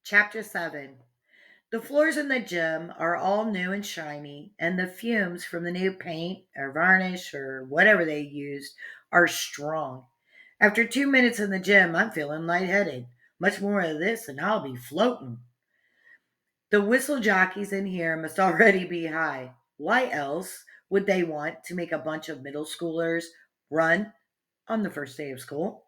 Chapter 7. The floors in the gym are all new and shiny, and the fumes from the new paint or varnish or whatever they used are strong. After 2 minutes in the gym, I'm feeling lightheaded. Much more of this, and I'll be floating. The whistle jockeys in here must already be high. Why else would they want to make a bunch of middle schoolers run on the first day of school?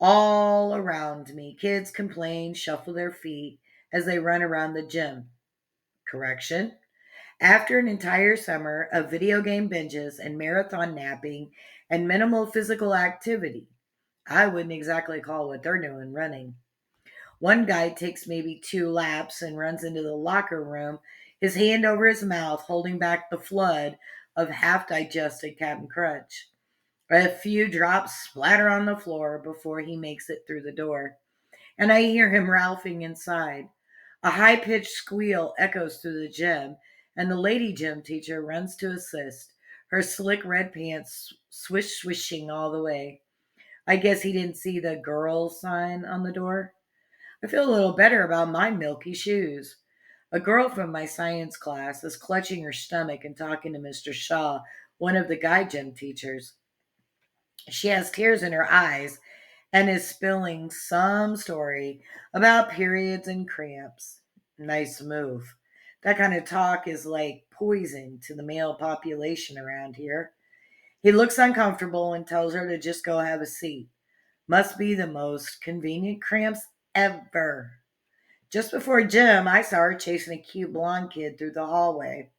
All around me, kids complain, shuffle their feet as they run around the gym. Correction. After an entire summer of video game binges and marathon napping and minimal physical activity, I wouldn't exactly call what they're doing running. One guy takes maybe 2 laps and runs into the locker room, his hand over his mouth, holding back the flood of half digested Captain Crunch. A few drops splatter on the floor before he makes it through the door, and I hear him ralphing inside. A high pitched squeal echoes through the gym, and the lady gym teacher runs to assist, her slick red pants swishing all the way. I guess he didn't see the girl sign on the door. I feel a little better about my milky shoes. A girl from my science class is clutching her stomach and talking to Mr. Shaw, one of the guy gym teachers. She has tears in her eyes and is spilling some story about periods and cramps. Nice move. That kind of talk is like poison to the male population around here. He looks uncomfortable and tells her to just go have a seat. Must be the most convenient cramps ever. Just before gym, I saw her chasing a cute blonde kid through the hallway.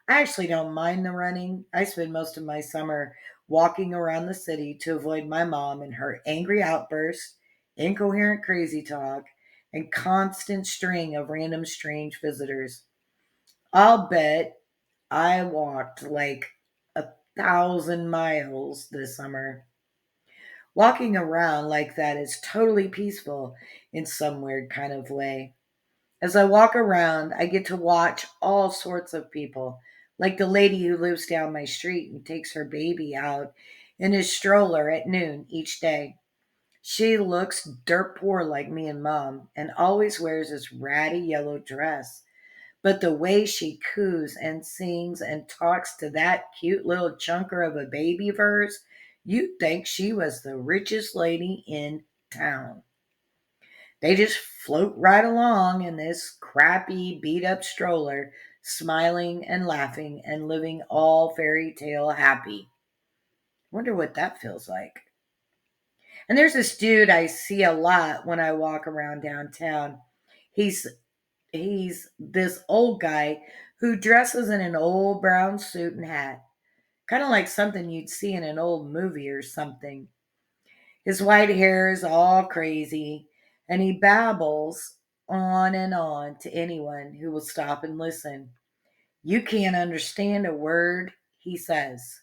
I actually don't mind the running. I spend most of my summer walking around the city to avoid my mom and her angry outbursts, incoherent crazy talk, and constant string of random strange visitors. I'll bet I walked like 1,000 miles this summer. Walking around like that is totally peaceful in some weird kind of way. As I walk around, I get to watch all sorts of people, like the lady who lives down my street and takes her baby out in his stroller at noon each day. She looks dirt poor like me and mom and always wears this ratty yellow dress. But the way she coos and sings and talks to that cute little chunker of a baby of hers, you'd think she was the richest lady in town. They just float right along in this crappy, beat up stroller, smiling and laughing and living all fairy tale happy. Wonder what that feels like. And there's this dude I see a lot when I walk around downtown. He's he's this old guy who dresses in an old brown suit and hat, kind of like something you'd see in an old movie or something. His white hair is all crazy, and he babbles on and on to anyone who will stop and listen. You can't understand a word he says,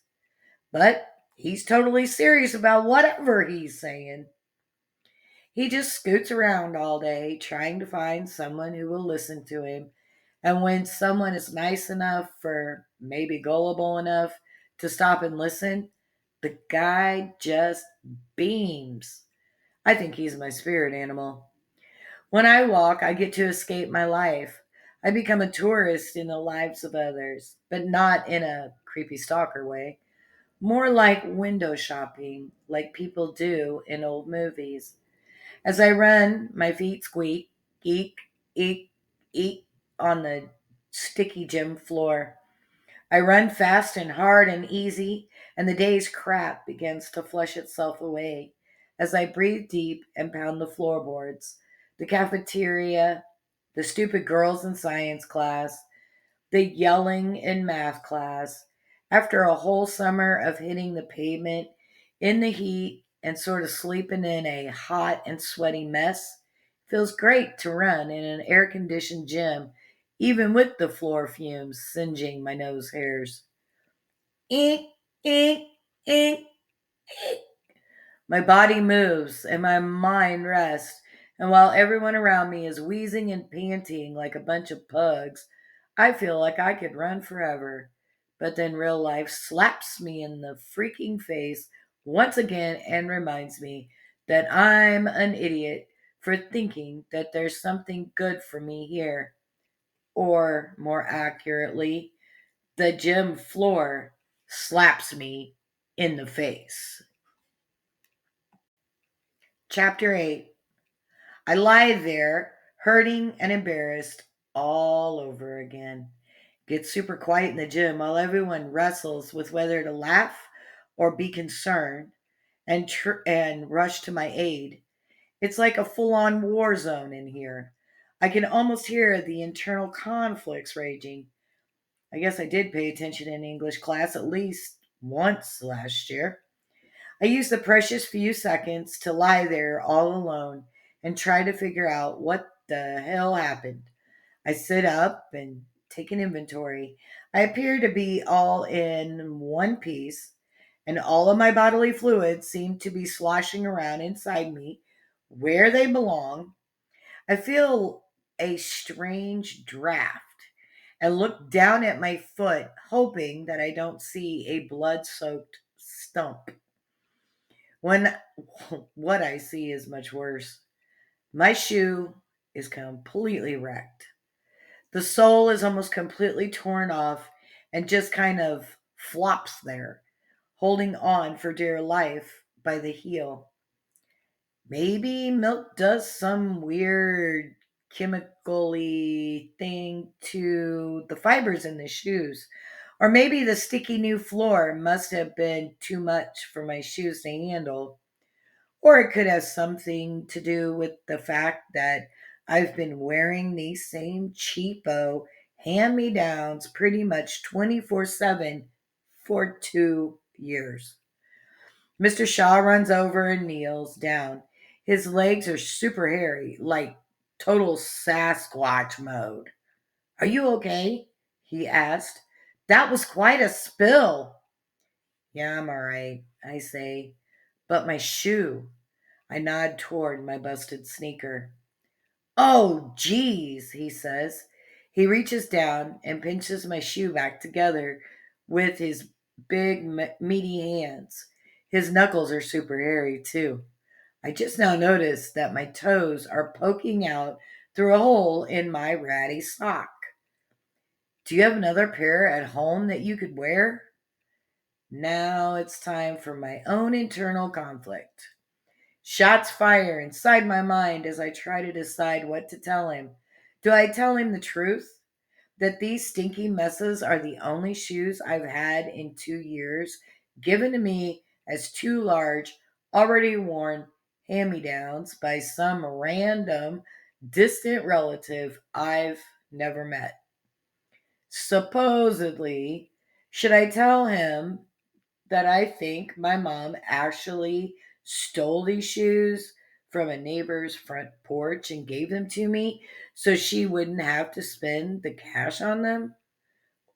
but he's totally serious about whatever he's saying. He just scoots around all day trying to find someone who will listen to him. And when someone is nice enough or maybe gullible enough to stop and listen, the guy just beams. I think he's my spirit animal. When I walk, I get to escape my life. I become a tourist in the lives of others, but not in a creepy stalker way. More like window shopping, like people do in old movies. As I run, my feet squeak, eek, eek, eek on the sticky gym floor. I run fast and hard and easy, and the day's crap begins to flush itself away as I breathe deep and pound the floorboards. The cafeteria, the stupid girls in science class, the yelling in math class. After a whole summer of hitting the pavement in the heat and sort of sleeping in a hot and sweaty mess, feels great to run in an air conditioned gym, even with the floor fumes singeing my nose hairs. Eek, eek, eek, eek. My body moves and my mind rests, and while everyone around me is wheezing and panting like a bunch of pugs, I feel like I could run forever. But then real life slaps me in the freaking face once again and reminds me that I'm an idiot for thinking that there's something good for me here. Or, more accurately, the gym floor slaps me in the face. Chapter 8. I lie there, hurting and embarrassed all over again. Gets super quiet in the gym while everyone wrestles with whether to laugh or be concerned and rush to my aid. It's like a full-on war zone in here. I can almost hear the internal conflicts raging. I guess I did pay attention in English class at least once last year. I used the precious few seconds to lie there all alone and try to figure out what the hell happened. I sit up and take an inventory. I appear to be all in one piece, and all of my bodily fluids seem to be sloshing around inside me where they belong. I feel a strange draft and look down at my foot, hoping that I don't see a blood soaked stump. When what I see is much worse. My shoe is completely wrecked. The sole is almost completely torn off and just kind of flops there, holding on for dear life by the heel. Maybe milk does some weird chemically thing to the fibers in the shoes. Or maybe the sticky new floor must have been too much for my shoes to handle. Or it could have something to do with the fact that I've been wearing these same cheapo hand me downs pretty much 24/7 for 2 years. Mr. Shaw runs over and kneels down. His legs are super hairy, like total Sasquatch mode. Are you okay? He asked. That was quite a spill. Yeah, I'm all right, I say. But my shoe. I nod toward my busted sneaker. Oh, geez, he says. He reaches down and pinches my shoe back together with his big, meaty hands. His knuckles are super hairy, too. I just now noticed that my toes are poking out through a hole in my ratty sock. Do you have another pair at home that you could wear? Now it's time for my own internal conflict. Shots fire inside my mind as I try to decide what to tell him. Do I tell him the truth? That these stinky messes are the only shoes I've had in 2 years, given to me as too large, already worn hand me downs by some random, distant relative I've never met. Supposedly, should I tell him that I think my mom actually stole these shoes from a neighbor's front porch and gave them to me so she wouldn't have to spend the cash on them?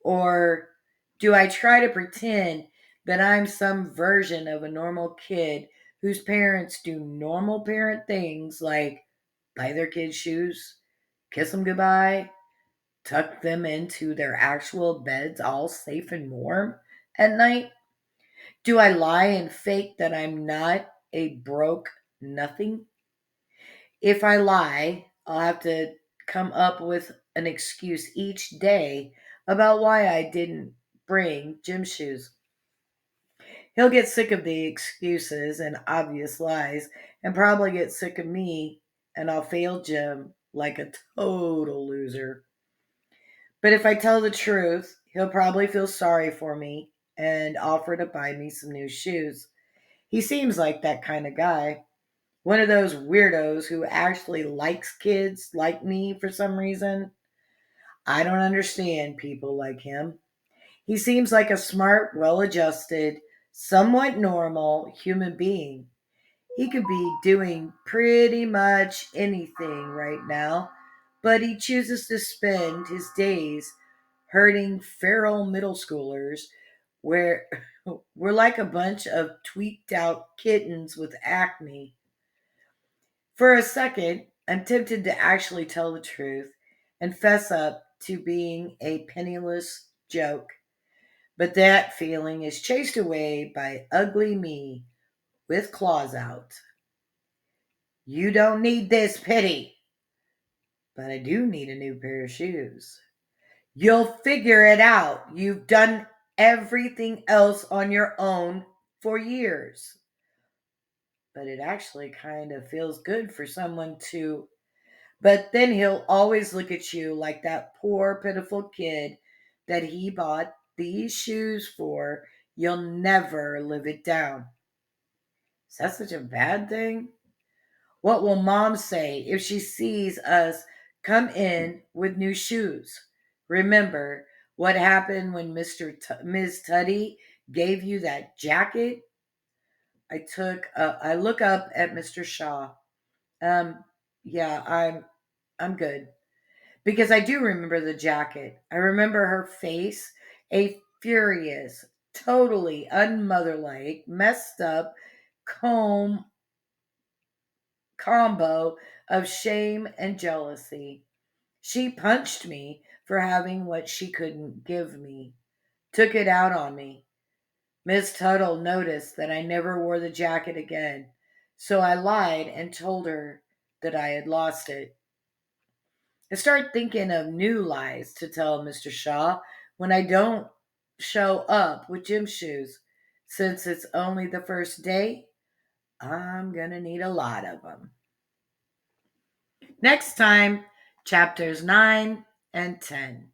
Or do I try to pretend that I'm some version of a normal kid whose parents do normal parent things like buy their kids shoes, kiss them goodbye, tuck them into their actual beds all safe and warm at night? Do I lie and fake that I'm not a broke nothing? If I lie, I'll have to come up with an excuse each day about why I didn't bring gym shoes. He'll get sick of the excuses and obvious lies and probably get sick of me, and I'll fail gym like a total loser. But if I tell the truth, he'll probably feel sorry for me and offer to buy me some new shoes. He seems like that kind of guy. One of those weirdos who actually likes kids like me for some reason. I don't understand people like him. He seems like a smart, well adjusted, somewhat normal human being. He could be doing pretty much anything right now, but he chooses to spend his days hurting feral middle schoolers where we're like a bunch of tweaked out kittens with acne. For a second, I'm tempted to actually tell the truth and fess up to being a penniless joke, but that feeling is chased away by ugly me with claws out. You don't need this pity, but I do need a new pair of shoes. You'll figure it out. You've done everything else on your own for years. But it actually kind of feels good for someone to. But then he'll always look at you like that poor, pitiful kid that he bought these shoes for. You'll never live it down. Is that such a bad thing? What will mom say if she sees us come in with new shoes? Remember what happened when Ms. Tuddy gave you that jacket? I look up at Mr. Shaw. Um, yeah, I'm good because I do remember the jacket. I remember her face, a furious, totally unmotherlike, messed up comb combo of shame and jealousy. She punched me for having what she couldn't give me, took it out on me. Miss Tuttle noticed that I never wore the jacket again, so I lied and told her that I had lost it. I start thinking of new lies to tell Mr. Shaw when I don't show up with gym shoes. Since it's only the first day, I'm gonna need a lot of them. Next time, chapters 9 and 10.